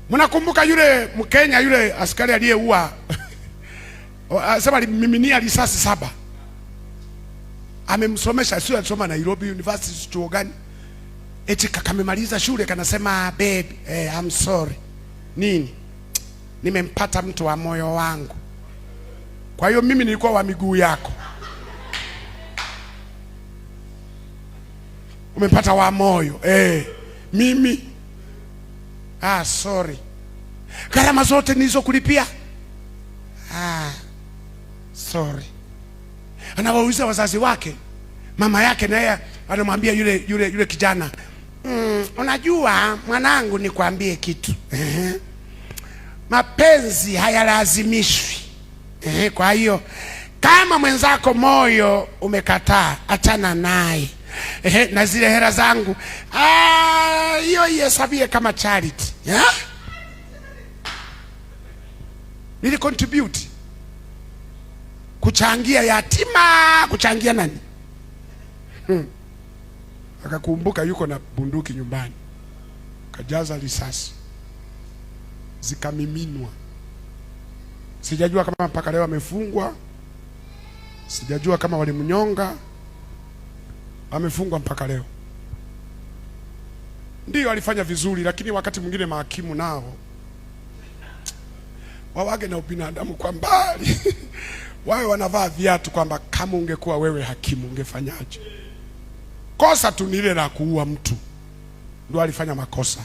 Mnakumbuka yule Mkenya yule askari aliyeua sema alimiminia risasi 7. Amemsomesha, sio alisoma Nairobi University chuo gani? Eti kamemaliza shule kanasema baby, I'm sorry. Nini? Nimempata mtu wa moyo wangu. Kwa hiyo mimi nilikuwa wa miguu yako. Umempata wa moyo. Mimi sorry. Gharama zote nilizokulipia. Sorry. Anawauliza wazazi wake. Mama yake naye anamwambia yule kijana, unajua mwanangu, nikwambie kitu. Mapenzi hayalazimishwi. Kwa hiyo kama mwenzako moyo umekataa, achana naye. Na zile hela zangu hiyo ihesabie kama charity. Nili contribute kuchangia yatima, kuchangia nani? Akakumbuka yuko na bunduki nyumbani, kajaza risasi zikamiminwa. Sijajua kama mpaka leo amefungwa, sijajua kama walimnyonga. Amefungwa mpaka leo. Ndio alifanya vizuri, lakini wakati mwingine mahakimu nao wawage na ubinadamu kwa mbali. Wawe wanavaa viatu kwamba kama ungekuwa wewe hakimu ungefanyaje? Kosa tu ni ile la kuua mtu, ndio alifanya makosa.